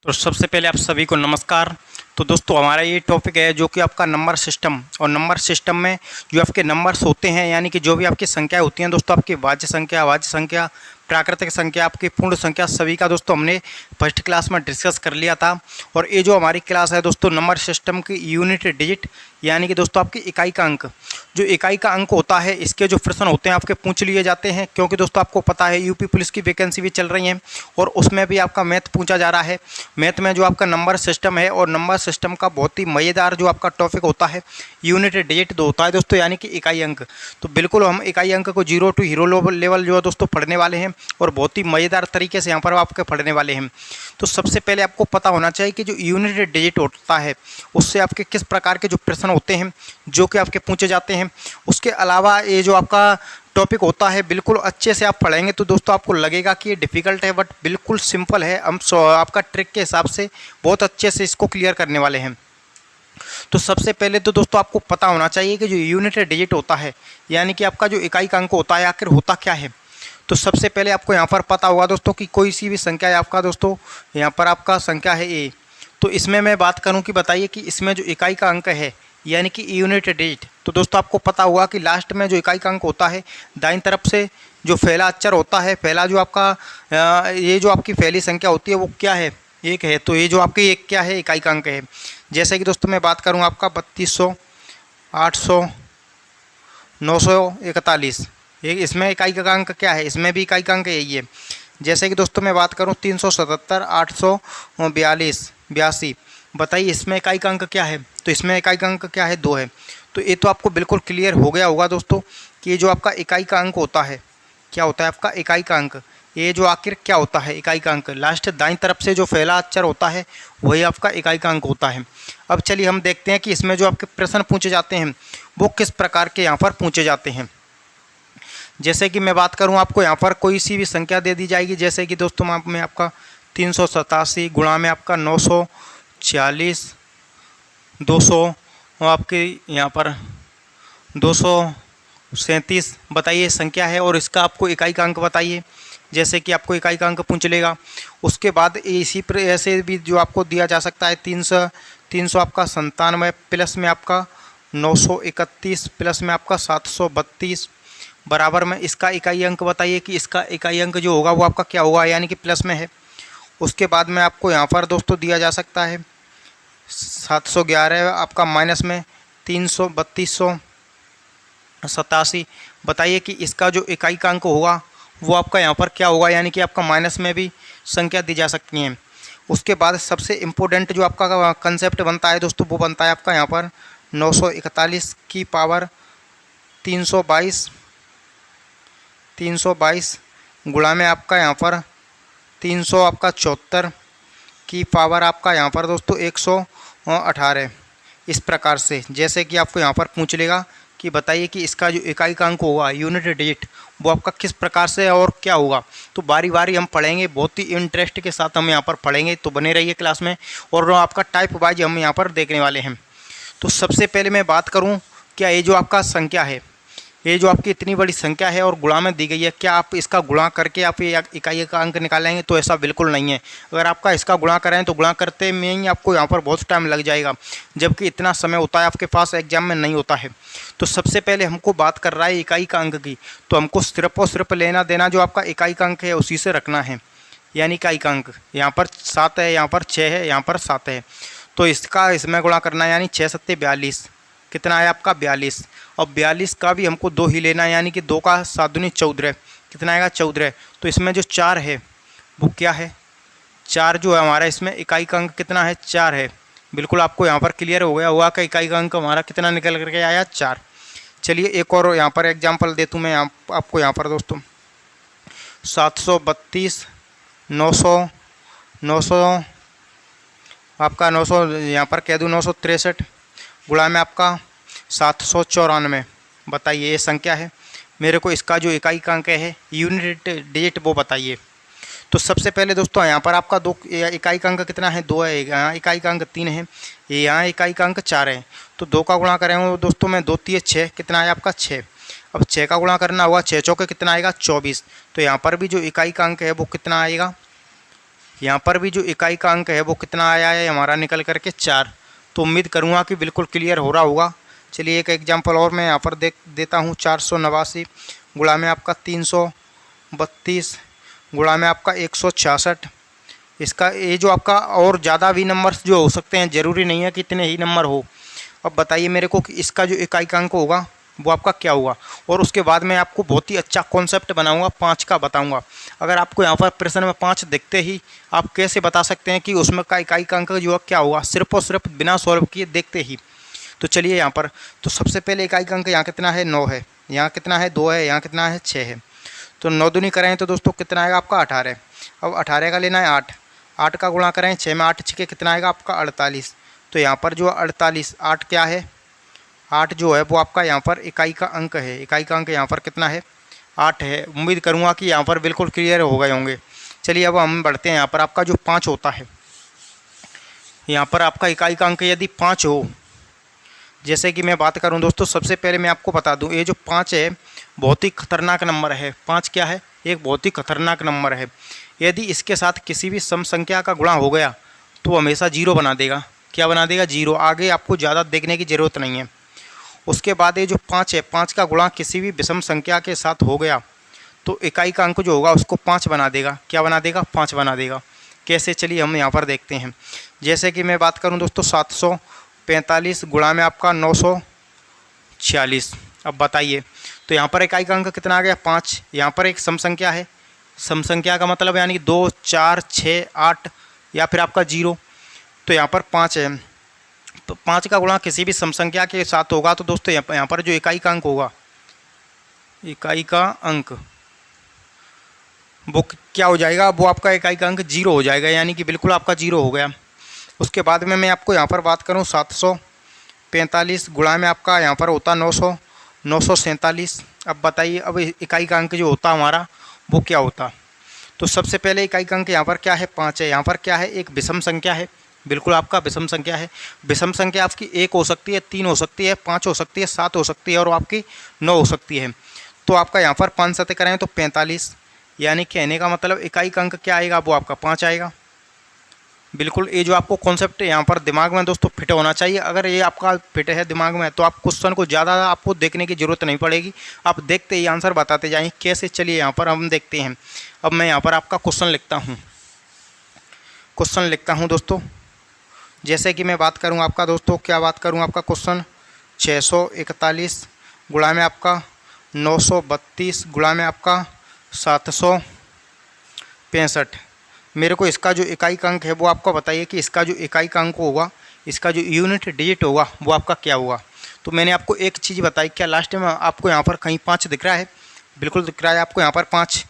तो सबसे पहले आप सभी को नमस्कार। तो दोस्तों हमारा ये टॉपिक है जो कि आपका नंबर सिस्टम, और नंबर सिस्टम में जो आपके नंबर्स होते हैं यानी कि जो भी आपकी संख्याएं होती हैं दोस्तों, आपकी वाच्य संख्या, अवाच्य संख्या, प्राकृतिक संख्या, आपकी पूर्ण संख्या, सभी का दोस्तों हमने फर्स्ट क्लास में डिस्कस कर लिया था। और ये जो हमारी क्लास है दोस्तों नंबर सिस्टम की यूनिट डिजिट यानी कि दोस्तों आपकी इकाई का अंक, जो इकाई का अंक होता है इसके जो प्रश्न होते हैं आपके पूछ लिए जाते हैं, क्योंकि दोस्तों आपको पता है यूपी पुलिस की वैकेंसी भी चल रही है और उसमें भी आपका मैथ पूछा जा रहा है। मैथ में जो आपका नंबर सिस्टम है और नंबर सिस्टम का बहुत ही मज़ेदार जो आपका टॉपिक होता है यूनिट डिजिट दो होता है दोस्तों, यानी कि इकाई अंक। तो बिल्कुल हम इकाई अंक को 0 टू हीरो लेवल जो है दोस्तों पढ़ने वाले हैं और बहुत ही मज़ेदार तरीके से यहाँ पर आपके पढ़ने वाले हैं। तो सबसे पहले आपको पता होना चाहिए कि जो यूनिट डिजिट होता है उससे आपके किस प्रकार के जो प्रश्न होते हैं जो कि आपके पूछे जाते हैं। उसके अलावा ये जो आपका टॉपिक होता है बिल्कुल अच्छे से आप पढ़ेंगे तो दोस्तों आपको लगेगा कि ये डिफ़िकल्ट है, बट बिल्कुल सिंपल है। हम आपका ट्रिक के हिसाब से बहुत अच्छे से इसको क्लियर करने वाले हैं। तो सबसे पहले तो दोस्तों आपको पता होना चाहिए कि जो यूनिट डिजिट होता है यानी कि आपका जो इकाई का अंक होता है आखिर होता क्या है। तो सबसे पहले आपको यहाँ पर पता होगा दोस्तों कि कोई सी भी संख्या है आपका दोस्तों, यहाँ पर आपका संख्या है ए। तो इसमें मैं बात करूँ कि बताइए कि इसमें जो इकाई का अंक है यानी कि यूनिट डिजिट, तो दोस्तों आपको पता होगा कि लास्ट में जो इकाई का अंक होता है दाईं तरफ से जो पहला अक्षर होता है, पहला जो आपका ये जो आपकी पहली संख्या होती है वो क्या है, एक है। तो ये जो आपकी एक क्या है, इकाई का अंक है। जैसे कि दोस्तों मैं बात करूँ आपका 3200, 800, 941, ये इसमें इकाई का अंक क्या है, इसमें भी इकाई का अंक यही है। जैसे कि दोस्तों मैं बात करूँ 377, 842, 82, बताइए इसमें इकाई का अंक क्या है। तो इसमें इकाई का अंक क्या है, 2 है। तो ये तो आपको बिल्कुल क्लियर हो गया होगा दोस्तों कि ये जो आपका इकाई का अंक होता है क्या होता है, आपका इकाई का अंक। ये जो आखिर क्या होता है इकाई का अंक, लास्ट दाईं तरफ से जो पहला अक्षर होता है वही आपका इकाई का अंक होता है। अब चलिए हम देखते हैं कि इसमें जो आपके प्रश्न पूछे जाते हैं वो किस प्रकार के यहाँ पर पूछे जाते हैं। जैसे कि मैं बात करूं आपको यहाँ पर कोई सी भी संख्या दे दी जाएगी, जैसे कि दोस्तों में आपका 387 गुणा में आपका 946, 200 और आपके यहाँ पर 237, बताइए संख्या है और इसका आपको इकाई का अंक बताइए। जैसे कि आपको इकाई का अंक पूछ लेगा। उसके बाद इसी पर ऐसे भी जो आपको दिया जा सकता है 300 आपका 97 प्लस में आपका 931 प्लस में आपका 732 बराबर में इसका इकाई अंक बताइए कि इसका इकाई अंक जो होगा वो आपका क्या होगा, यानी कि प्लस में है। उसके बाद में आपको यहाँ पर दोस्तों दिया जा सकता है 711 आपका माइनस में 3287, बताइए कि इसका जो इकाई का अंक होगा वो आपका यहाँ पर क्या होगा, यानी कि आपका माइनस में भी संख्या दी जा सकती हैं। उसके बाद सबसे इम्पोर्टेंट जो आपका कंसेप्ट बनता है दोस्तों वो बनता है आपका यहाँ पर 941 की पावर 322 गुणा में आपका यहाँ पर 300 आपका 74 की पावर आपका यहाँ पर दोस्तों 118। इस प्रकार से जैसे कि आपको यहाँ पर पूछ लेगा कि बताइए कि इसका जो इकाई का अंक होगा यूनिट डिजिट वो आपका किस प्रकार से और क्या होगा। तो बारी बारी हम पढ़ेंगे, बहुत ही इंटरेस्ट के साथ हम यहाँ पर पढ़ेंगे, तो बने रहिए क्लास में। और आपका टाइप वाइज हम यहाँ पर देखने वाले हैं। तो सबसे पहले मैं बात करूँ क्या ये जो आपका संख्या है, ये जो आपकी इतनी बड़ी संख्या है और गुणा में दी गई है, क्या आप इसका गुणा करके आप ये इकाई का अंक निकालेंगे, तो ऐसा बिल्कुल नहीं है। अगर आपका इसका गुणा करें तो गुणा करते में ही आपको यहाँ पर बहुत टाइम लग जाएगा, जबकि इतना समय होता है आपके पास एग्जाम में नहीं होता है। तो सबसे पहले हमको बात कर रहा है इकाई का अंक की, तो हमको सिर्फ और सिर्फ लेना देना जो आपका इकाई का अंक है उसी से रखना है। यानी इकाई का अंक यहाँ पर 7 है, यहाँ पर 6 है, यहाँ पर 7 है, तो इसका इसमें गुणा करना है, यानी 6 सत्ते 42, कितना है आपका 42। और 42 का भी हमको 2 ही लेना है, यानी कि 2 का 7 दूनी 14, कितना आएगा 14। तो इसमें जो 4 है वो क्या है, 4 जो है हमारा इसमें इकाई का अंक कितना है, 4 है। बिल्कुल आपको यहाँ पर क्लियर हो गया होगा कि इकाई का अंक हमारा कितना निकल करके आया, 4। चलिए एक और यहाँ पर एग्जाम्पल देता हूँ मैं आपको यहाँ पर दोस्तों 732, 900 आपका 900 यहाँ पर कह दूँ 963 गुणा में आपका 794, बताइए ये संख्या है। मेरे को इसका जो इकाई का अंक है यूनिट डिजिट वो बताइए। तो सबसे पहले दोस्तों यहाँ पर आपका 2 इकाई का अंक कितना है, 2 है, यहाँ इकाई का अंक 3 है, ये यहाँ इकाई का अंक 4 है। तो 2 का गुणा करेंगे दोस्तों में 2 3 6, कितना है आपका 6। अब 6 का गुणा करना होगा, 6 चौके कितना आएगा 24। तो यहाँ पर भी जो इकाई का अंक है वो कितना आएगा यहाँ पर भी जो इकाई का अंक है वो कितना आया है हमारा निकल करके 4। तो उम्मीद करूँगा कि बिल्कुल क्लियर हो रहा होगा। चलिए एक एग्जांपल और मैं यहाँ पर देख देता हूँ। 489 गुणा में आपका 332 गुणा में आपका 166। इसका ये जो आपका और ज़्यादा भी नंबर्स जो हो सकते हैं, ज़रूरी नहीं है कि इतने ही नंबर हो। अब बताइए मेरे को कि इसका जो इकाई का अंक होगा वो आपका क्या होगा। और उसके बाद मैं आपको बहुत ही अच्छा कॉन्सेप्ट बनाऊंगा, 5 का बताऊंगा। अगर आपको यहाँ पर प्रश्न में 5 दिखते ही आप कैसे बता सकते हैं कि उसमें का इकाई का अंक जो है क्या होगा, सिर्फ और सिर्फ बिना सॉल्व किए देखते ही। तो चलिए यहाँ पर तो सबसे पहले इकाई का अंक यहाँ कितना है, 9 है। यहाँ कितना है, 2 है। यहाँ कितना है, 6 है। तो 9 दूनी करें तो दोस्तों कितना आएगा आपका 18। अब 18 का लेना है 8। 8 का गुणा करें 6 में, 8 छके कितना आएगा आपका 48। तो यहाँ पर जो 48, 8 क्या है, 8 जो है वो आपका यहाँ पर इकाई का अंक है। इकाई का अंक यहाँ पर कितना है, 8 है। उम्मीद करूँगा कि यहाँ पर बिल्कुल क्लियर हो गए होंगे। चलिए अब हम बढ़ते हैं। यहाँ पर आपका जो 5 होता है, यहाँ पर आपका इकाई का अंक यदि 5 हो, जैसे कि मैं बात करूं दोस्तों, सबसे पहले मैं आपको बता दूं ये जो 5 है बहुत ही खतरनाक नंबर है। 5 क्या है, एक बहुत ही खतरनाक नंबर है। यदि इसके साथ किसी भी सम संख्या का गुणा हो गया तो हमेशा 0 बना देगा। क्या बना देगा, 0। आगे आपको ज़्यादा देखने की ज़रूरत नहीं है। उसके बाद ये जो 5 है, 5 का गुणा किसी भी विषम संख्या के साथ हो गया तो इकाई का अंक जो होगा उसको 5 बना देगा। क्या बना देगा, 5 बना देगा। कैसे, चलिए हम यहाँ पर देखते हैं। जैसे कि मैं बात करूँ दोस्तों 745 गुणा में आपका 946। अब बताइए तो यहाँ पर इकाई का अंक कितना आ गया, 5। यहाँ पर एक सम संख्या है। सम संख्या का मतलब यानी 2, 4, 6, 8 या फिर आपका 0। तो यहाँ पर 5 है। तो 5 का गुणा किसी भी सम संख्या के साथ होगा तो दोस्तों यहाँ पर जो इकाई का अंक होगा, इकाई का अंक वो क्या हो जाएगा, वो आपका इकाई का अंक 0 हो जाएगा। यानी कि बिल्कुल आपका 0 हो गया। उसके बाद में मैं आपको यहाँ पर बात करूँ 745 गुणा में आपका यहाँ पर होता 947। अब बताइए अब इकाई का अंक जो होता हमारा वो क्या होता। तो सबसे पहले इकाई का अंक यहाँ पर क्या है, 5 है। यहाँ पर क्या है, एक विषम संख्या है। बिल्कुल आपका विषम संख्या है। विषम संख्या आपकी 1 हो सकती है, 3 हो सकती है, 5 हो सकती है, 7 हो सकती है और आपकी 9 हो सकती है। तो आपका यहाँ पर 5 सते करें तो 45। यानी कहने का मतलब इकाई का अंक क्या आएगा, वो आपका 5 आएगा। बिल्कुल ये जो आपको कॉन्सेप्ट यहाँ पर दिमाग में दोस्तों फिट होना चाहिए। अगर ये आपका फिट है दिमाग में तो आप क्वेश्चन को ज़्यादा आपको देखने की ज़रूरत नहीं पड़ेगी, आप देखते ही आंसर बताते जाएंगे कैसे। चलिए यहाँ पर हम देखते हैं। अब मैं यहाँ पर आपका क्वेश्चन लिखता हूँ दोस्तों। जैसे कि मैं बात करूँ आपका दोस्तों, क्या बात करूँ आपका क्वेश्चन 641 गुणा में आपका 932 गुणा में आपका 765। मेरे को इसका जो इकाई का अंक है वो आपको बताइए कि इसका जो इकाई का अंक होगा, इसका जो यूनिट डिजिट होगा वो आपका क्या होगा। तो मैंने आपको एक चीज़ बताई, क्या लास्ट में आपको यहाँ पर कहीं 5 दिख रहा है, बिल्कुल दिख रहा है आपको यहाँ पर 5।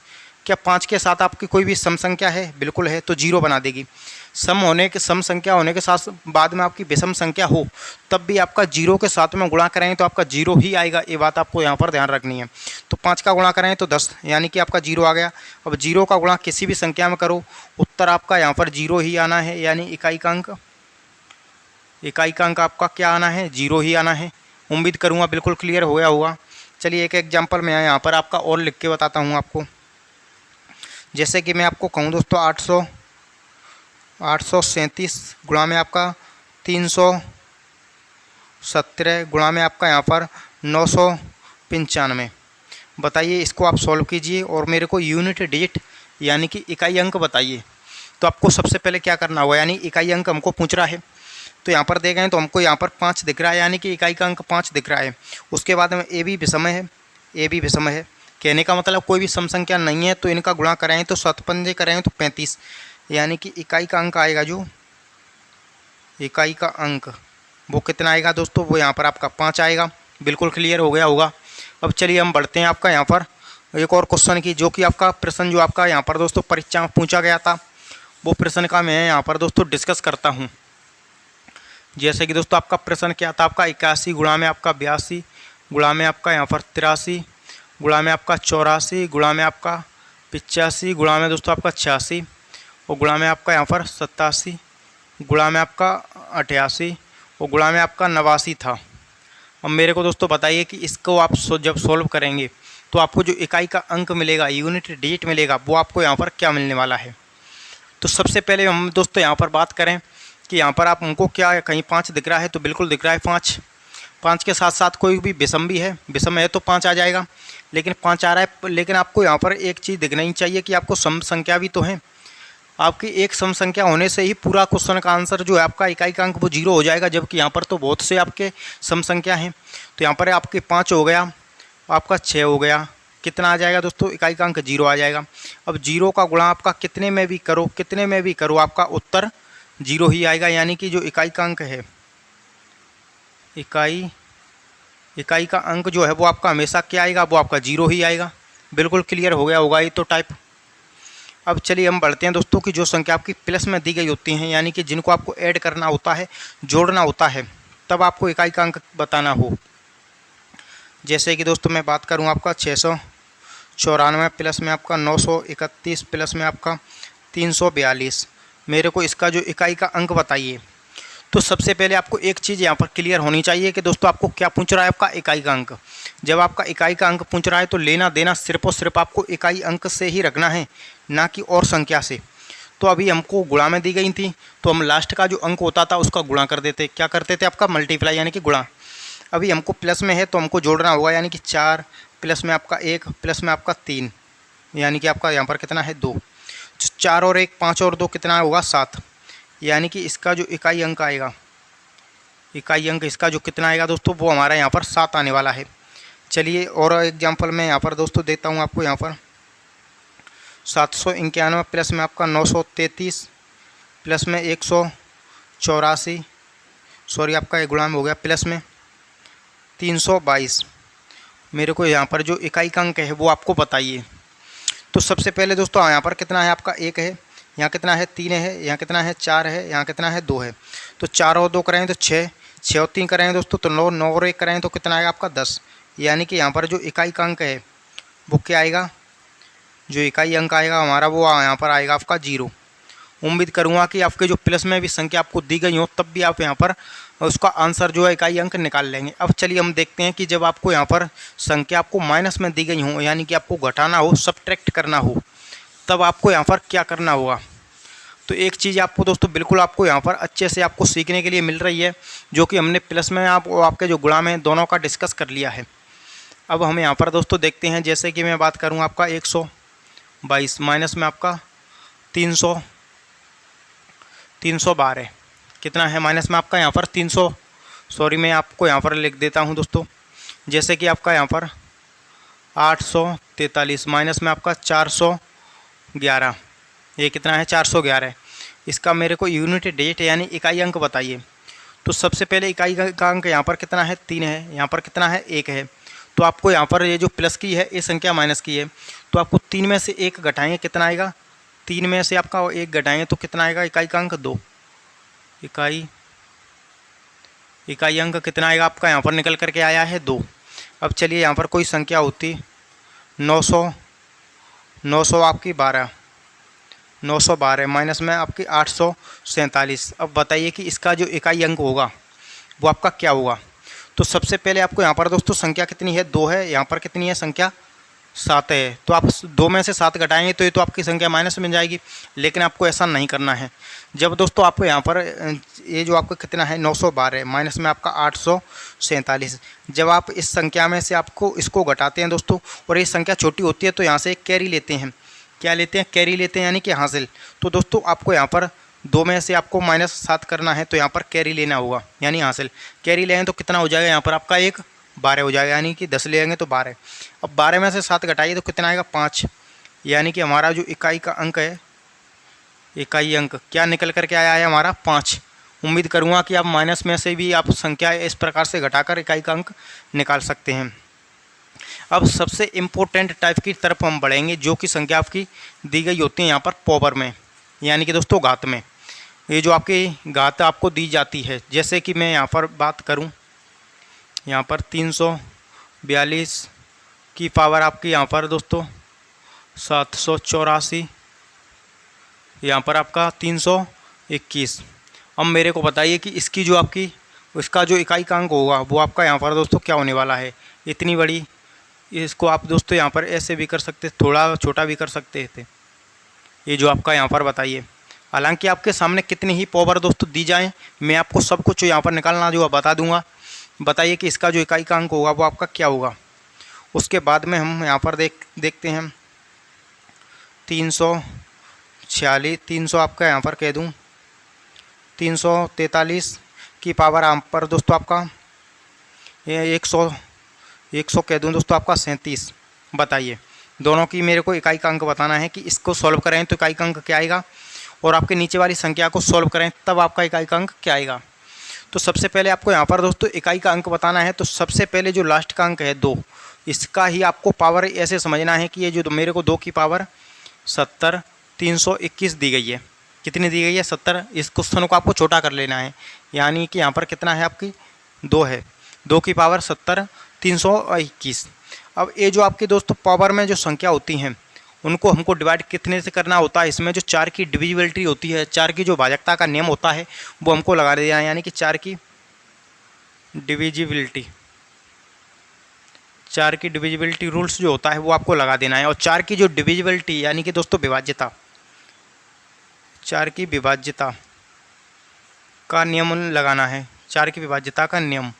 क्या 5 के साथ आपकी कोई भी सम संख्या है, बिल्कुल है, तो 0 बना देगी। सम संख्या होने के साथ बाद में आपकी विषम संख्या हो तब भी आपका 0 के साथ में गुणा करें तो आपका 0 ही आएगा। ये बात आपको यहाँ पर ध्यान रखनी है। तो 5 का गुणा करें तो 10, यानी कि आपका 0 आ गया। अब 0 का गुणा किसी भी संख्या में करो, उत्तर आपका यहाँ पर 0 ही आना है। यानी इकाई का अंक आपका क्या आना है, 0 ही आना है। उम्मीद करूँगा बिल्कुल क्लियर हो गया होगा। चलिए एक एग्जाम्पल मैं यहाँ पर आपका और लिख के बताता हूँ आपको। जैसे कि मैं आपको कहूँ दोस्तों 837 गुणा में आपका 317 गुणा में आपका यहाँ पर 995। बताइए इसको आप सॉल्व कीजिए और मेरे को यूनिट डिजिट यानी कि इकाई अंक बताइए। तो आपको सबसे पहले क्या करना होगा, यानी इकाई अंक हमको पूछ रहा है तो यहाँ पर दे गए तो हमको यहाँ पर 5 दिख रहा है, यानी कि इकाई का अंक 5 दिख रहा है। उसके बाद में ए भी विषम है। कहने का मतलब कोई भी सम संख्या नहीं है तो इनका गुणा कराएं तो 7 पंजे कराएं तो 35। यानी कि इकाई का अंक आएगा, जो इकाई का अंक वो कितना आएगा दोस्तों, वो यहाँ पर आपका 5 आएगा। बिल्कुल क्लियर हो गया होगा। अब चलिए हम बढ़ते हैं आपका यहाँ पर एक और क्वेश्चन की, जो कि आपका प्रश्न जो आपका यहाँ पर दोस्तों परीक्षा में पूछा गया था, वो प्रश्न का मैं यहाँ पर दोस्तों डिस्कस करता हूँ। जैसे कि दोस्तों आपका प्रश्न क्या था, आपका 81 गुणा में आपका 82 गुणा में आपका यहाँ पर 83 गुणा में आपका 84 गुणा में आपका 85 गुणा में दोस्तों आपका 86 और गुणा में आपका यहाँ पर 87 गुणा में आपका 88 और गुणा में आपका 89 था। अब मेरे को दोस्तों बताइए कि इसको आप जब सॉल्व करेंगे तो आपको जो इकाई का अंक मिलेगा, यूनिट डिजिट मिलेगा, वो आपको यहाँ पर क्या मिलने वाला है। तो सबसे पहले हम दोस्तों यहाँ पर बात करें कि यहाँ पर आप हमको क्या कहीं 5 दिख रहा है, तो बिल्कुल दिख रहा है 5। 5 के साथ साथ कोई भी विषम भी है, विषम है तो 5 आ जाएगा, लेकिन 5 आ रहा है। लेकिन आपको यहाँ पर एक चीज़ दिखना ही चाहिए कि आपको सम संख्या भी तो है। आपकी एक सम संख्या होने से ही पूरा क्वेश्चन का आंसर जो है आपका इकाई का अंक वो 0 हो जाएगा, जबकि यहाँ पर तो बहुत से आपके सम संख्या हैं। तो यहाँ पर आपके 5 हो गया, आपका 6 हो गया, कितना आ जाएगा दोस्तों, इकाई का अंक 0 आ जाएगा। अब 0 का गुणा आपका कितने में भी करो आपका उत्तर 0 ही आएगा, यानी कि जो इकाई का अंक है, इकाई का अंक जो है वो आपका हमेशा क्या आएगा, वो आपका 0 ही आएगा। बिल्कुल क्लियर हो गया होगा ये तो टाइप। अब चलिए हम बढ़ते हैं दोस्तों कि जो संख्या आपकी प्लस में दी गई होती हैं, यानी कि जिनको आपको ऐड करना होता है, जोड़ना होता है, तब आपको इकाई का अंक बताना हो। जैसे कि दोस्तों मैं बात करूं आपका 694 प्लस में आपका 931 प्लस में आपका 342, मेरे को इसका जो इकाई का अंक बताइए। तो सबसे पहले आपको एक चीज़ यहाँ पर क्लियर होनी चाहिए कि दोस्तों आपको क्या पूछ रहा है, आपका इकाई का अंक। जब आपका इकाई का अंक पूछ रहा है तो लेना देना सिर्फ और सिर्फ आपको इकाई अंक से ही रखना है, ना कि और संख्या से। तो अभी हमको गुणा में दी गई थी, तो हम लास्ट का जो अंक होता था उसका गुणा कर देते, क्या करते थे, आपका मल्टीप्लाई यानी कि गुणा। अभी हमको प्लस में है तो हमको जोड़ना होगा, यानी कि 4 प्लस में आपका 1 प्लस में आपका 3, यानी कि आपका यहाँ पर कितना है 2। 4 और 1 5 और 2 कितना होगा 7, यानी कि इसका जो इकाई अंक आएगा, इकाई अंक इसका जो कितना आएगा दोस्तों, वो हमारा यहाँ पर 7 आने वाला है। चलिए और एग्जांपल मैं यहाँ पर दोस्तों देता हूँ आपको। यहाँ पर 791 प्लस में आपका 933 प्लस में 184, सॉरी आपका एक गुणा में हो गया, प्लस में 322, मेरे को यहाँ पर जो इकाई का अंक है वो आपको बताइए। तो सबसे पहले दोस्तों यहाँ पर कितना है, आपका 1 है, यहाँ कितना है 3 है, यहाँ कितना है 4 है, यहाँ कितना है 2 है। तो 4 और 2 कराएँ तो 6, 6 और 3 कराएँ दोस्तों तो 9, 9 और 1 कराएँ तो कितना आएगा आपका 10, यानी कि यहाँ पर जो इकाई का अंक है वो क्या आएगा, जो इकाई अंक आएगा हमारा वो यहाँ पर आएगा आपका 0। उम्मीद करूँगा कि आपके जो प्लस में भी संख्या आपको दी गई हो तब भी आप यहाँ पर उसका आंसर जो है इकाई अंक निकाल लेंगे। अब चलिए हम देखते हैं कि जब आपको यहाँ पर संख्या आपको माइनस में दी गई हो, यानी कि आपको घटाना हो, सबट्रैक्ट करना हो, तब आपको यहाँ पर क्या करना होगा। तो एक चीज़ आपको दोस्तों बिल्कुल आपको यहाँ पर अच्छे से आपको सीखने के लिए मिल रही है, जो कि हमने प्लस में आपके जो गुणा में दोनों का डिस्कस कर लिया है। अब हम यहाँ पर दोस्तों देखते हैं, जैसे कि मैं बात करूँ आपका 122 माइनस में आपका 312 कितना है, माइनस में आपका यहाँ पर 300, सॉरी मैं आपको यहाँ पर लिख देता हूँ दोस्तों, जैसे कि आपका यहाँ पर 843 माइनस में आपका 411, ये कितना है 411। इसका मेरे को यूनिट डिजिट यानी इकाई अंक बताइए। तो सबसे पहले इकाई का अंक यहाँ पर कितना है 3 है, यहाँ पर कितना है 1 है। तो आपको यहाँ पर ये जो प्लस की है ये संख्या माइनस की है, तो आपको 3 में से 1 घटाएंगे, कितना आएगा, 3 में से आपका 1 घटाएंगे तो कितना आएगा, इकाई का अंक 2। इकाई अंक कितना आएगा आपका, यहाँ पर निकल करके आया है 2। अब चलिए यहाँ पर कोई संख्या होती 900 आपकी 912 माइनस में आपकी 847। अब बताइए कि इसका जो इकाई अंक होगा वो आपका क्या होगा। तो सबसे पहले आपको यहाँ पर दोस्तों संख्या कितनी है 2 है, यहाँ पर कितनी है संख्या 7 है। तो आप 2 में से 7 घटाएंगे तो ये तो आपकी संख्या माइनस में जाएगी, लेकिन आपको ऐसा नहीं करना है। जब दोस्तों आपको यहाँ पर ये जो आपको कितना है 912 माइनस में आपका 847, जब आप इस संख्या में से आपको इसको घटाते हैं दोस्तों और ये संख्या छोटी होती है तो यहाँ से एक कैरी लेते हैं, क्या लेते हैं, कैरी लेते हैं, यानी कि हासिल। तो दोस्तों आपको यहाँ पर 2 में से आपको -7 करना है तो यहाँ पर कैरी लेना होगा, यानी हासिल। कैरी लेंगे तो कितना हो जाएगा, यहाँ पर आपका 12 हो जाएगा, यानी कि 10 लेंगे तो 12। अब 12 में से 7 घटाइए तो कितना आएगा 5, यानी कि हमारा जो इकाई का अंक है, इकाई अंक क्या निकल करके आया है हमारा 5। उम्मीद करूँगा कि आप माइनस में से भी आप संख्या इस प्रकार से घटाकर इकाई का अंक निकाल सकते हैं। अब सबसे इम्पोर्टेंट टाइप की तरफ हम बढ़ेंगे, जो कि संख्या आपकी दी गई होती है यहाँ पर पावर में, यानी कि दोस्तों घात में। ये जो आपकी घात आपको दी जाती है, जैसे कि मैं यहाँ पर बात करूँ, यहाँ पर 342 की पावर आपकी यहाँ पर दोस्तों 784, यहाँ पर आपका 321। अब मेरे को बताइए कि इसकी जो आपकी इसका जो इकाई का अंक होगा वो आपका यहाँ पर दोस्तों क्या होने वाला है, इतनी बड़ी। इसको आप दोस्तों यहाँ पर ऐसे भी कर सकते, थोड़ा छोटा भी कर सकते थे। ये जो आपका यहाँ पर बताइए हालांकि आपके सामने कितनी ही पावर दोस्तों दी जाए, मैं आपको सब कुछ यहाँ पर निकालना जो है बता दूंगा। बताइए कि इसका जो इकाई का अंक होगा वो आपका क्या होगा। उसके बाद में हम यहाँ पर देखते हैं 346, 300 आपका यहाँ पर कह दूँ 343 की पावर यहाँ पर दोस्तों आपका ये 100 कह दूँ दोस्तों आपका 37। बताइए, दोनों की मेरे को इकाई का अंक बताना है कि इसको सॉल्व करें तो इकाई का अंक क्या आएगा, और आपके नीचे वाली संख्या को सॉल्व करें तब आपका इकाई का अंक क्या आएगा। तो सबसे पहले आपको यहाँ पर दोस्तों इकाई का अंक बताना है। तो सबसे पहले जो लास्ट का अंक है 2, इसका ही आपको पावर ऐसे समझना है कि ये जो मेरे को 2 की पावर 70 321 दी गई है। कितनी दी गई है? 70। इस क्वेश्चन को आपको छोटा कर लेना है, यानी कि यहाँ पर कितना है आपकी 2 है, 2 की पावर 70 321। अब ये जो आपकी दोस्तों पावर में जो संख्या होती हैं उनको हमको डिवाइड कितने से करना होता है। इसमें जो 4 की डिविजिबिलिटी होती है, 4 की जो भाजकता का नियम होता है वो हमको लगा देना है, यानी कि 4 की डिविजिबिलिटी, 4 की डिविजिबिलिटी रूल्स जो होता है वो आपको लगा देना है। और 4 की जो डिविजिबिलिटी यानी कि दोस्तों विभाज्यता, 4 की विभाज्यता का नियम लगाना है, 4 की विभाज्यता का नियम।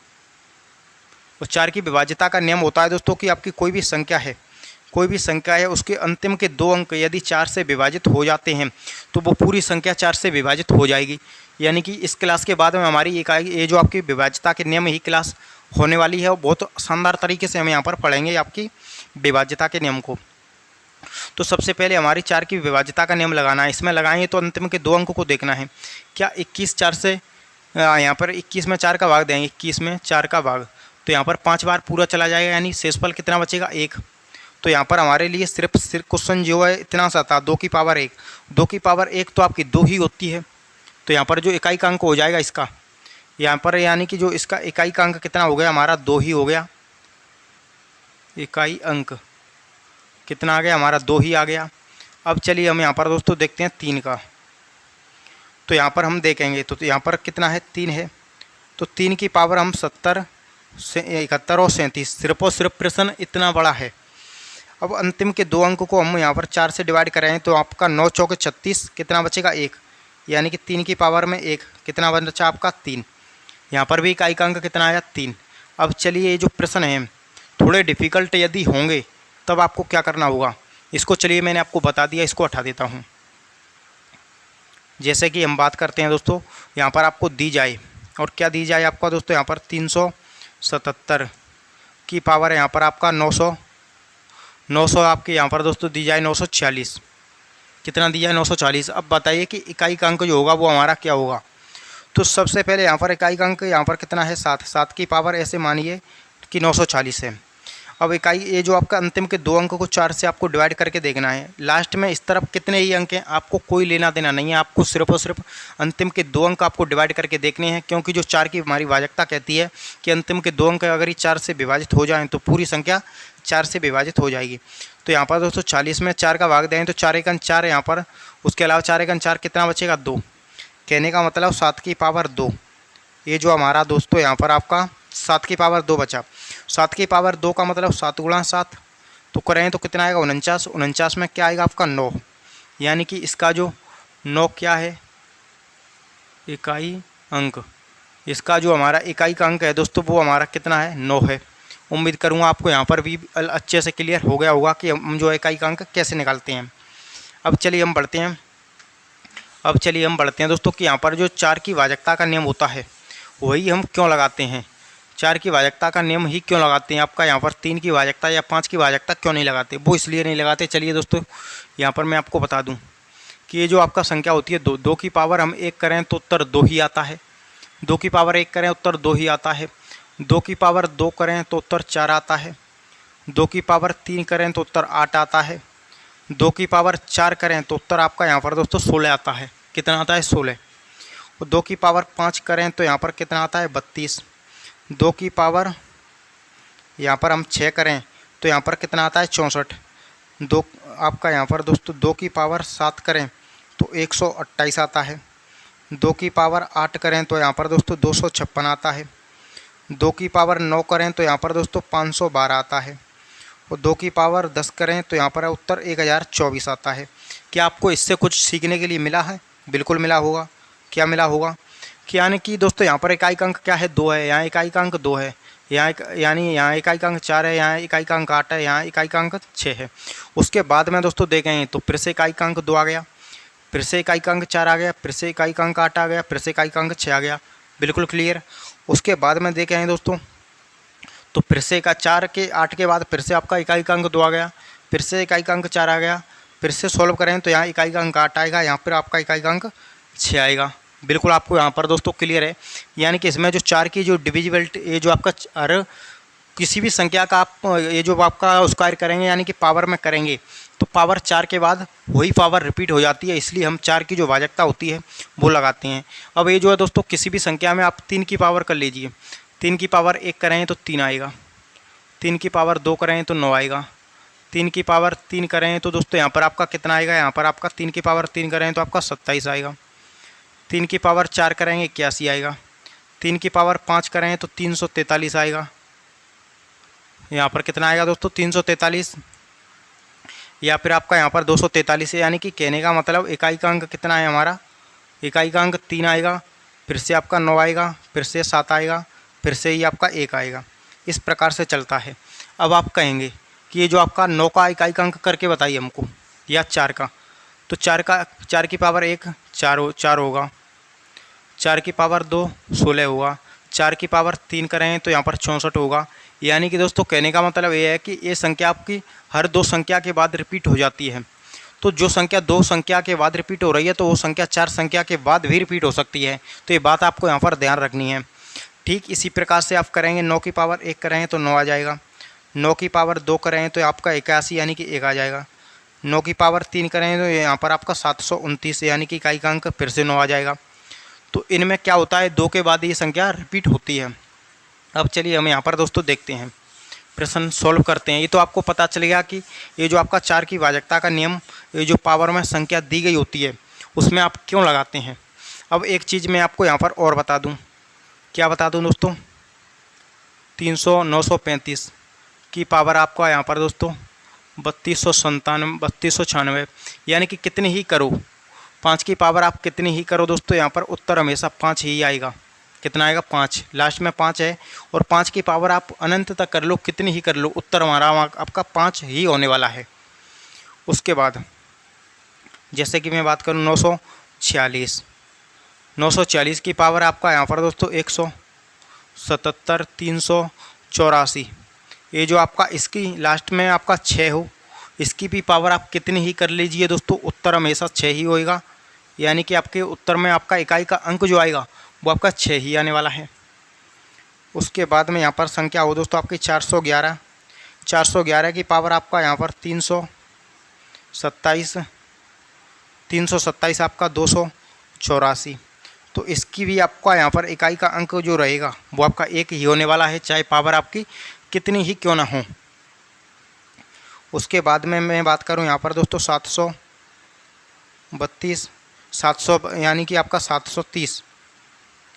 और 4 की विभाज्यता का नियम होता है दोस्तों कि आपकी कोई भी संख्या है, कोई भी संख्या है उसके अंतिम के 2 अंक यदि 4 से विभाजित हो जाते हैं तो वो पूरी संख्या 4 से विभाजित हो जाएगी। यानी कि इस क्लास के बाद में हमारी ये जो आपकी विभाज्यता के नियम ही क्लास होने वाली है, और बहुत शानदार तरीके से हम यहाँ पर पढ़ेंगे आपकी विभाज्यता के नियम को। तो सबसे पहले हमारी 4 की विभाज्यता का नियम लगाना है। इसमें लगाएंगे तो अंतिम के 2 अंक को देखना है। क्या 21 4 से यहाँ पर 21 में 4 का भाग देंगे, 21 में 4 का भाग, तो यहाँ पर 5 बार पूरा चला जाएगा, यानी शेषफल कितना बचेगा 1। तो यहाँ पर हमारे लिए सिर्फ क्वेश्चन जो है इतना सा था, 2 की पावर 1। 2 की पावर 1 तो आपकी 2 ही होती है। तो यहाँ पर जो इकाई का अंक हो जाएगा इसका, यहाँ पर यानी कि जो इसका इकाई का अंक कितना हो गया हमारा 2 ही हो गया। इकाई अंक कितना आ गया हमारा 2 ही आ गया। अब चलिए हम यहाँ पर दोस्तों देखते हैं 3 का। तो यहाँ पर हम देखेंगे तो यहाँ पर कितना है 3 है। तो 3 की पावर हम 70 से 71 और 37, सिर्फ और सिर्फ प्रश्न इतना बड़ा है। अब अंतिम के 2 अंक को हम यहाँ पर 4 से डिवाइड करें तो आपका 9 चौके 36, कितना बचेगा 1, यानी कि 3 की पावर में 1, कितना बचा आपका 3। यहाँ पर भी इकाई का अंक कितना आया 3। अब चलिए ये जो प्रश्न हैं थोड़े डिफ़िकल्ट यदि होंगे तब आपको क्या करना होगा, इसको चलिए मैंने आपको बता दिया, इसको हटा देता हूँ। जैसे कि हम बात करते हैं दोस्तों, यहाँ पर आपको दी जाए, और क्या दी जाए आपका दोस्तों यहाँ पर 377 की पावर यहाँ पर आपका 900 आपके यहाँ पर दोस्तों दी जाए 946, कितना दी जाए 940। अब बताइए कि इकाई का अंक जो होगा वो हमारा क्या होगा। तो सबसे पहले यहाँ पर इकाई का अंक यहाँ पर कितना है 7, 7 की पावर ऐसे मानिए कि 940 है। अब इकाई ये जो आपका अंतिम के 2 अंक को 4 से आपको डिवाइड करके देखना है। लास्ट में इस तरफ कितने ही अंक हैं आपको कोई लेना देना नहीं है, आपको सिर्फ और सिर्फ अंतिम के 2 अंक आपको डिवाइड करके देखने हैं, क्योंकि जो 4 की हमारी भाजकता कहती है कि अंतिम के 2 अंक अगर ही 4 से विभाजित हो जाएँ तो पूरी संख्या 4 से विभाजित हो जाएगी। तो यहाँ पर दोस्तों 40 में 4 का भाग दें तो 4 एकन 4 यहाँ पर, उसके अलावा 4 एकन 4 कितना बचेगा 2, कहने का मतलब 7 की पावर 2। ये जो हमारा दोस्तों यहाँ पर आपका 7 की पावर 2 बचा। 7 की पावर 2 का मतलब 7 गुणा 7 तो करें तो कितना आएगा 49। 49 में क्या आएगा आपका 9, यानी कि इसका जो 9 क्या है इकाई अंक, इसका जो हमारा इकाई का अंक है दोस्तों वो हमारा कितना है 9 है। उम्मीद करूँगा आपको यहाँ पर भी अच्छे से क्लियर हो गया होगा कि हम जो इकाई का अंक कैसे निकालते हैं। अब चलिए हम बढ़ते हैं दोस्तों कि यहाँ पर जो 4 की भाजकता का नियम होता है वही हम क्यों लगाते हैं, 4 की भाजकता का नियम ही क्यों लगाते हैं। आपका यहाँ पर 3 की भाजकता या 5 की भाजकता क्यों नहीं लगाते, वो इसलिए नहीं लगाते। चलिए दोस्तों यहाँ पर मैं आपको बता दूँ कि ये जो आपका संख्या होती है 2 की पावर हम 1 करें तो उत्तर 2 ही आता है, 2 की पावर 1 करें उत्तर 2 ही आता है, 2 की पावर 2 करें तो उत्तर 4 आता है, 2 की पावर 3 करें तो उत्तर 8 आता है, 2 की पावर 4 करें तो उत्तर आपका यहाँ पर दोस्तों 16 आता है। कितना आता है 16। और 2 की पावर 5 करें तो यहाँ पर कितना आता है 32। 2 की पावर यहाँ पर हम 6 करें तो यहाँ पर कितना आता है 64। 2 आपका यहाँ पर दोस्तों 2 की पावर 7 करें तो 128 आता है। 2 की पावर 8 करें तो यहाँ पर दोस्तों 256 आता है। 2 की पावर 9 करें तो यहाँ पर दोस्तों 512 आता है। और 2 की पावर 10 करें तो यहाँ पर उत्तर 1024 आता है। क्या आपको इससे कुछ सीखने के लिए मिला है? बिल्कुल मिला होगा। क्या मिला होगा कि यानी कि दोस्तों यहाँ पर इकाई अंक क्या है 2 है, यहाँ इकाई अंक 2 है, यानी यहाँ इकाई अंक 4 है, यहाँ इकाई अंक 8 है, यहाँ इकाई अंक 6 है। उसके बाद में दोस्तों देखें तो फिर से इकाई अंक 2 आ गया, फिर से इकाई अंक 4 आ गया, फिर से इकाई अंक 8 आ गया, फिर से इकाई अंक 6 आ गया। बिल्कुल क्लियर। उसके बाद में देखें दोस्तों तो फिर से इका 4 के 8 के बाद फिर से आपका इकाई अंक 2 आ गया, फिर से इकाई अंक 4 आ गया, फिर से सॉल्व करें तो यहाँ इकाई अंक 8 आएगा, यहाँ पर आपका इकाई अंक 6 आएगा। बिल्कुल आपको यहाँ पर दोस्तों क्लियर है। यानी कि इसमें जो 4 की जो डिविजिबिलिटी, ये जो आपका हर किसी भी संख्या का आप ये जो आपका स्क्वायर करेंगे यानी कि पावर में करेंगे तो पावर 4 के बाद वही पावर रिपीट हो जाती है, इसलिए हम 4 की जो भाजकता होती है वो लगाते हैं। अब ये जो है दोस्तों किसी भी संख्या में आप 3 की पावर कर लीजिए, 3 की पावर 1 करें तो 3 आएगा, 3 की पावर 2 करें तो 9 आएगा, 3 की पावर 3 करें तो दोस्तों यहाँ पर आपका कितना आएगा, यहाँ पर आपका 3 की पावर 3 करें तो आपका 27 आएगा, 3 की पावर 4 करेंगे 81 आएगा, 3 की पावर 5 करें तो 343 आएगा। यहाँ पर कितना आएगा दोस्तों 343, या फिर आपका यहाँ पर 243 है। यानी कि कहने का मतलब इकाई का अंक कितना है हमारा, इकाई का अंक 3 आएगा, फिर से आपका 9 आएगा, फिर से 7 आएगा, फिर से ही आपका 1 आएगा। इस प्रकार से चलता है। अब आप कहेंगे कि ये जो आपका 9 का इकाई का अंक करके बताइए हमको, या 4 का, तो 4 की पावर 1 4 होगा, 4 की पावर 2 16 होगा, 4 की पावर 3 करें तो यहाँ पर 64 होगा। यानी कि दोस्तों कहने का मतलब ये है कि ये संख्या आपकी हर 2 संख्या के बाद रिपीट हो जाती है। तो जो संख्या 2 संख्या के बाद रिपीट हो रही है तो वो संख्या 4 संख्या के बाद भी रिपीट हो सकती है। तो ये बात आपको यहाँ पर ध्यान रखनी है। ठीक इसी प्रकार से आप करेंगे, 9 की पावर 1 करें तो 9 आ जाएगा, 9 की पावर 2 करें तो आपका 81 यानी कि 1 आ जाएगा, 9 की पावर 3 करें तो यहाँ पर आपका 729 यानी कि इकाई का अंक फिर से 9 आ जाएगा। तो इनमें क्या होता है, 2 के बाद ये संख्या रिपीट होती है। अब चलिए हम यहाँ पर दोस्तों देखते हैं, प्रश्न सॉल्व करते हैं। ये तो आपको पता चल गया कि ये जो आपका 4 की भाजकता का नियम, ये जो पावर में संख्या दी गई होती है उसमें आप क्यों लगाते हैं। अब एक चीज़ मैं आपको यहाँ पर और बता दूँ, क्या बता दूँ दोस्तों, 935 की पावर आपका यहाँ पर दोस्तों 3296, यानी कि कितनी ही करो, 5 की पावर आप कितनी ही करो दोस्तों, यहाँ पर उत्तर हमेशा 5 ही आएगा। कितना आएगा 5, लास्ट में 5 है, और 5 की पावर आप अनंत तक कर लो, कितनी ही कर लो, उत्तर हमारा आपका 5 ही होने वाला है। उसके बाद जैसे कि मैं बात करूँ 946 की पावर आपका यहाँ पर दोस्तों 177 384, ये जो आपका इसकी लास्ट में आपका 6 हो, इसकी भी पावर आप कितनी ही कर लीजिए दोस्तों, उत्तर हमेशा 6 ही होएगा। यानी कि आपके उत्तर में आपका इकाई का अंक जो आएगा वो आपका 6 ही आने वाला है। उसके बाद में यहाँ पर संख्या हो दोस्तों आपकी 411 की पावर आपका यहाँ पर 327 आपका 284, तो इसकी भी आपका यहाँ पर इकाई का अंक जो रहेगा वो आपका 1 ही होने वाला है, चाहे पावर आपकी कितनी ही क्यों ना हो। उसके बाद में मैं बात करूँ यहाँ पर दोस्तों 732 यानी कि आपका 730,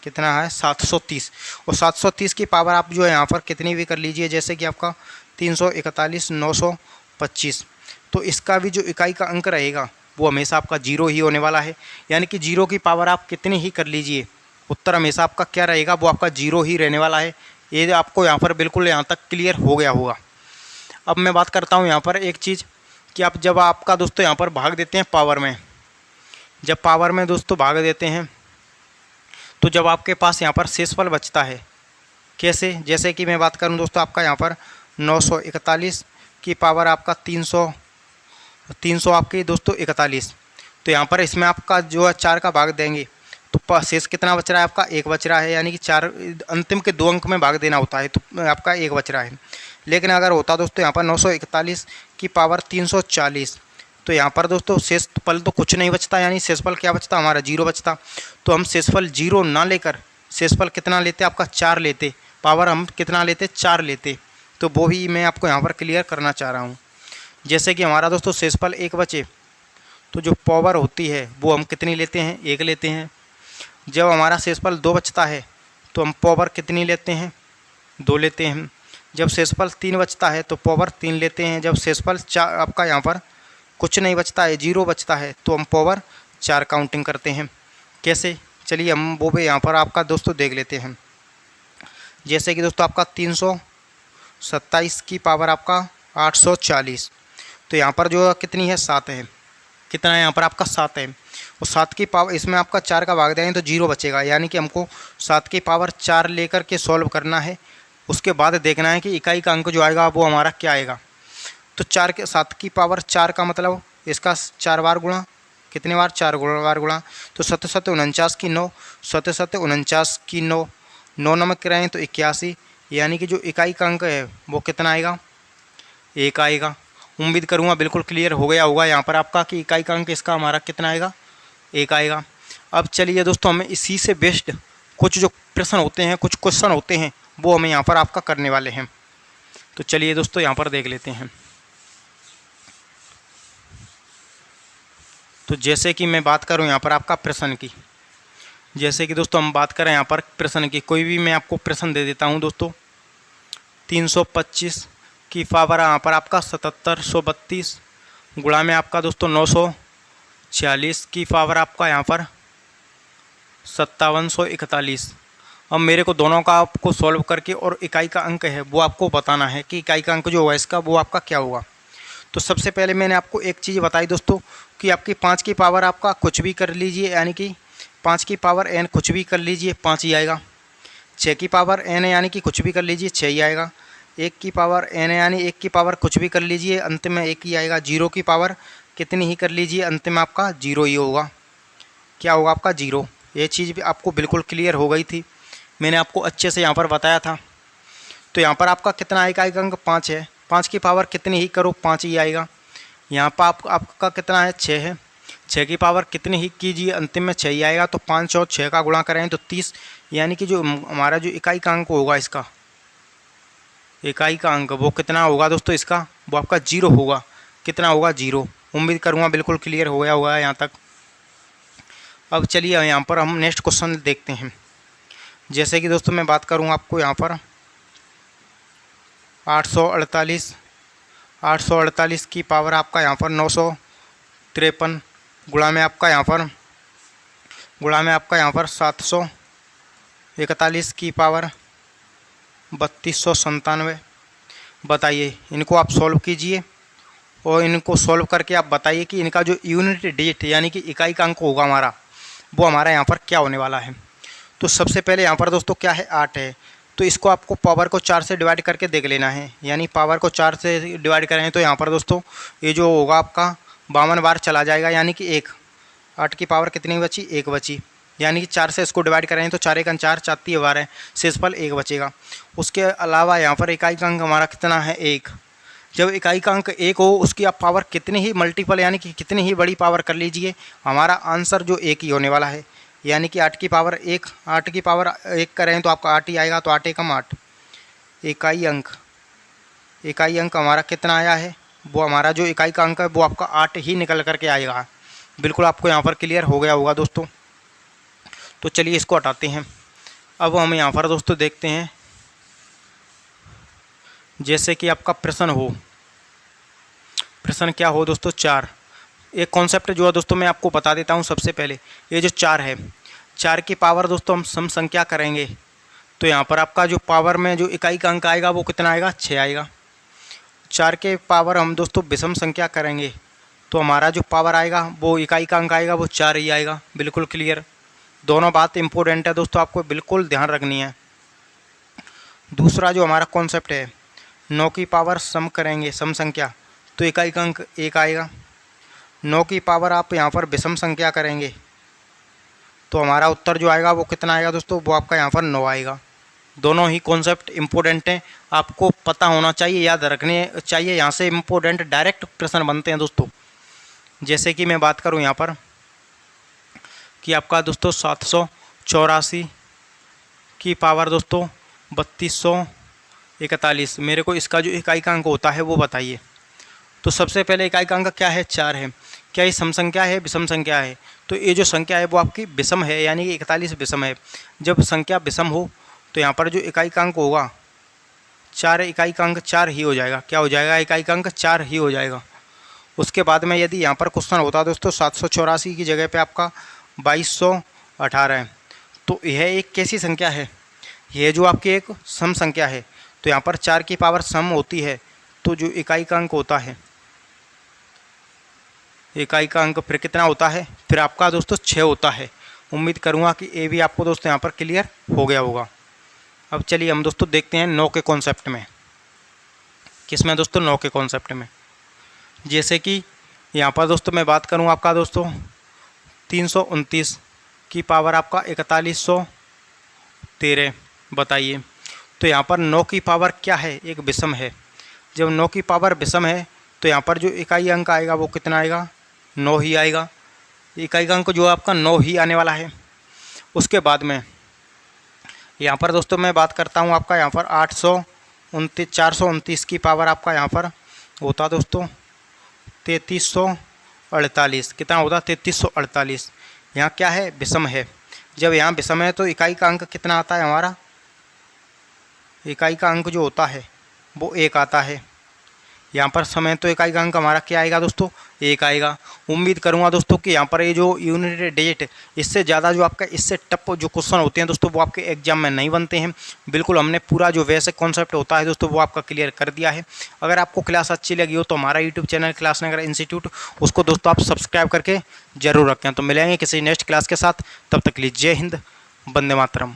कितना है 730, और 730 की पावर आप जो है यहाँ पर कितनी भी कर लीजिए, जैसे कि आपका 341 925, तो इसका भी जो इकाई का अंक रहेगा वो हमेशा आपका 0 ही होने वाला है। यानी कि 0 की पावर आप कितनी ही कर लीजिए, उत्तर हमेशा आपका क्या रहेगा, वो आपका 0 ही रहने वाला है। ये आपको यहाँ पर बिल्कुल यहाँ तक क्लियर हो गया होगा। अब मैं बात करता हूँ यहाँ पर एक चीज़ कि आप जब आपका दोस्तों यहाँ पर भाग देते हैं पावर में, जब पावर में दोस्तों भाग देते हैं तो जब आपके पास यहाँ पर शेषफल बचता है, कैसे, जैसे कि मैं बात करूँ दोस्तों आपका यहाँ पर 941 की पावर आपका 300 आपकी दोस्तों 41, तो यहाँ पर इसमें आपका जो है 4 का भाग देंगे तो शेष कितना बच रहा है आपका 1 बच रहा है। यानी कि 4 अंतिम के 2 अंक में भाग देना होता है तो आपका 1 बच रहा है। लेकिन अगर होता दोस्तों यहाँ पर 941 की पावर 340, तो यहाँ पर दोस्तों शेषफल तो कुछ नहीं बचता, यानी शेषफल क्या बचता हमारा 0 बचता। तो हम शेषफल 0 ना लेकर शेषफल कितना लेते आपका 4 लेते, पावर हम कितना लेते 4 लेते। तो वो भी मैं आपको यहाँ पर क्लियर करना चाह रहा हूँ। जैसे कि हमारा दोस्तों शेषफल 1 बचे तो जो पावर होती है वो हम कितनी लेते हैं 1 लेते हैं। जब हमारा शेषफल 2 बचता है तो हम पावर कितनी लेते हैं 2 लेते हैं। जब शेषफल 3 बचता है तो पावर 3 लेते हैं। जब शेषफल 4 आपका यहाँ पर कुछ नहीं बचता है 0 बचता है तो हम पावर 4 काउंटिंग करते हैं। कैसे, चलिए हम वो भी यहाँ पर आपका दोस्तों देख लेते हैं। जैसे कि दोस्तों आपका 327 की पावर आपका 840, तो यहाँ पर जो कितनी है 7 है। कितना है यहाँ पर आपका 7 है, और 7 की पावर इसमें आपका 4 का भाग देंगे तो 0 बचेगा, यानी कि हमको 7 की पावर 4 लेकर के सॉल्व करना है। उसके बाद देखना है कि इकाई का अंक जो आएगा वो हमारा क्या आएगा। तो 7 की पावर 4 का मतलब इसका 4 बार गुणा, कितने बार 4 बार गुणा, तो 7 7 49 की 9, 7 7 49 की 9, 9 नमक कराएँ तो 81, यानी कि जो इकाई का अंक है वो कितना आएगा, 1 आएगा। उम्मीद करूँगा बिल्कुल क्लियर हो गया होगा यहाँ पर आपका कि इकाई का अंक इसका हमारा कितना आएगा, 1 आएगा। अब चलिए दोस्तों हमें इसी से बेस्ड कुछ जो प्रश्न होते हैं, कुछ क्वेश्चन होते हैं, वो हमें यहाँ पर आपका करने वाले हैं। तो चलिए दोस्तों यहाँ पर देख लेते हैं। तो जैसे कि मैं बात करूँ यहाँ पर आपका प्रश्न की, जैसे कि दोस्तों हम बात करें यहाँ पर प्रश्न की, कोई भी मैं आपको प्रश्न दे देता हूँ दोस्तों। 325 की पावर यहाँ पर आपका 7732 गुणा में आपका दोस्तों 946 की पावर आपका यहाँ पर 5741। अब मेरे को दोनों का आपको सॉल्व करके और इकाई का अंक है वो आपको बताना है कि इकाई का अंक जो होगा इसका वो आपका क्या होगा। तो सबसे पहले मैंने आपको एक चीज़ बताई दोस्तों कि आपकी 5 की पावर आपका कुछ भी कर लीजिए, यानी कि 5 की पावर n कुछ भी कर लीजिए 5 ही आएगा। 6 की पावर n यानी कि कुछ भी कर लीजिए 6 ही आएगा। 1 की पावर n यानी 1 की पावर कुछ भी कर लीजिए अंत में 1 ही आएगा। 0 की पावर कितनी ही कर लीजिए अंत में आपका 0 ही होगा। क्या होगा आपका 0। ये चीज़ भी आपको बिल्कुल क्लियर हो गई थी, मैंने आपको अच्छे से यहाँ पर बताया था। तो यहाँ पर आपका कितना आएगा अंक 5 है, 5 की पावर कितनी ही करो 5 ही आएगा। यहाँ पर आपका कितना है 6 है, 6 की पावर कितनी ही कीजिए अंतिम में 6 ही आएगा। तो 5 और 6 का गुणा करें तो 30, यानी कि जो हमारा जो इकाई का अंक होगा इसका, इकाई का अंक वो कितना होगा दोस्तों इसका, वो आपका 0 होगा। कितना होगा 0। उम्मीद करूँगा बिल्कुल क्लियर हो गया होगा यहाँ तक। अब चलिए यहाँ पर हम नेक्स्ट क्वेश्चन देखते हैं। जैसे कि दोस्तों मैं बात करूँ आपको यहाँ पर 848 की पावर आपका यहाँ पर 953 गुणा में आपका यहाँ पर 741 की पावर 3297। बताइए, इनको आप सॉल्व कीजिए और इनको सॉल्व करके आप बताइए कि इनका जो यूनिट डिजिट यानी कि इकाई का अंक होगा हमारा, वो हमारा यहाँ पर क्या होने वाला है। तो सबसे पहले यहाँ पर दोस्तों क्या है 8 है, तो इसको आपको पावर को 4 से डिवाइड करके देख लेना है। यानी पावर को 4 से डिवाइड करें तो यहाँ पर दोस्तों ये जो होगा आपका 52 बार चला जाएगा, यानी कि 1। 8 की पावर कितनी बची, 1 बची, यानी कि 4 से इसको डिवाइड करें तो 4 1 4, 4 3 12, शेषफल 1 बचेगा। उसके अलावा यहाँ पर इकाई का अंक हमारा कितना है 1। जब इकाई का अंक 1 हो उसकी आप पावर कितनी ही मल्टीपल यानी कि कितनी ही बड़ी पावर कर लीजिए, हमारा आंसर जो 1 ही होने वाला है। यानी कि 8 की पावर 1, 8 की पावर 1 करें तो आपका 8 ही आएगा। तो 8 एकम 8, इकाई अंक हमारा कितना आया है, वो हमारा जो इकाई का अंक है वो आपका 8 ही निकल करके आएगा। बिल्कुल आपको यहाँ पर क्लियर हो गया होगा दोस्तों। तो चलिए इसको हटाते हैं। अब हम यहाँ पर दोस्तों देखते हैं, जैसे कि आपका प्रश्न क्या हो दोस्तों 4। एक कॉन्सेप्ट जो है दोस्तों मैं आपको बता देता हूँ। सबसे पहले ये जो 4 है, 4 की पावर दोस्तों हम सम संख्या करेंगे तो यहाँ पर आपका जो पावर में जो इकाई का अंक आएगा वो कितना आएगा, 6 आएगा। 4 के पावर हम दोस्तों विषम संख्या करेंगे तो हमारा जो पावर आएगा वो इकाई का अंक आएगा वो 4 ही आएगा। बिल्कुल क्लियर, दोनों बात इंपॉर्टेंट है दोस्तों, आपको बिल्कुल ध्यान रखनी है। दूसरा जो हमारा कॉन्सेप्ट है 9 की पावर सम करेंगे, सम संख्या, तो इकाई का अंक 1 आएगा। 9 की पावर आप यहाँ पर विषम संख्या करेंगे तो हमारा उत्तर जो आएगा वो कितना आएगा दोस्तों, वो आपका यहाँ पर 9 आएगा। दोनों ही कॉन्सेप्ट इंपॉर्टेंट हैं, आपको पता होना चाहिए, याद रखने चाहिए। यहाँ से इंपॉर्टेंट डायरेक्ट प्रश्न बनते हैं दोस्तों। जैसे कि मैं बात करूँ यहाँ पर कि आपका दोस्तों 784 की पावर दोस्तों 3241, मेरे को इसका जो इकाई का अंक होता है वो बताइए। तो सबसे पहले इकाई का अंक क्या है, 4 है। क्या ये सम संख्या है, विषम संख्या है? तो ये जो संख्या है वो आपकी विषम है, यानी कि 41 विषम है। जब संख्या विषम हो तो यहाँ पर जो इकाई का अंक होगा 4, इकाई का अंक 4 ही हो जाएगा। क्या हो जाएगा, इकाई का अंक 4 ही हो जाएगा। उसके बाद में यदि यहाँ पर क्वेश्चन होता है दोस्तों 784 की जगह पे आपका 2218 है, तो यह एक कैसी संख्या है, यह जो आपकी एक सम संख्या है। तो यहाँ पर 4 की पावर सम होती है, तो जो इकाई का अंक होता है, इकाई का अंक फिर कितना होता है, फिर आपका दोस्तों 6 होता है। उम्मीद करूँगा कि ये भी आपको दोस्तों यहाँ पर क्लियर हो गया होगा। अब चलिए हम दोस्तों देखते हैं 9 के कॉन्सेप्ट में। किस में दोस्तों? 9 के कॉन्सेप्ट में। जैसे कि यहाँ पर दोस्तों मैं बात करूँ आपका दोस्तों 329 की पावर आपका 4113, बताइए। तो यहाँ पर 9 की पावर क्या है? एक विषम है। जब 9 की पावर विषम है तो यहाँ पर जो इकाई अंक आएगा वो कितना आएगा? 9 ही आएगा। इकाई का अंक जो आपका 9 ही आने वाला है। उसके बाद में यहाँ पर दोस्तों मैं बात करता हूँ आपका यहाँ पर 429 की पावर आपका यहाँ पर होता दोस्तों 3348। कितना होता? 3348। यहाँ क्या है? विषम है। जब यहाँ विषम है तो इकाई का अंक कितना आता है हमारा? इकाई का अंक जो होता है वो 1 आता है। यहाँ पर समय तो इकाई का अंक हमारा क्या आएगा दोस्तों? 1 आएगा। उम्मीद करूँगा दोस्तों कि यहाँ पर ये जो यूनिट डिजिट, इससे ज़्यादा जो आपका इससे टफ जो क्वेश्चन होते हैं दोस्तों वो आपके एग्जाम में नहीं बनते हैं। बिल्कुल हमने पूरा जो वैसे कॉन्सेप्ट होता है दोस्तों वो आपका क्लियर कर दिया है। अगर आपको क्लास अच्छी लगी हो तो हमारा यूट्यूब चैनल क्लासनगर इंस्टीट्यूट, उसको दोस्तों आप सब्सक्राइब करके ज़रूर रखें। तो मिलेंगे किसी नेक्स्ट क्लास के साथ, तब तक के लिए जय हिंद, वंदे मातरम।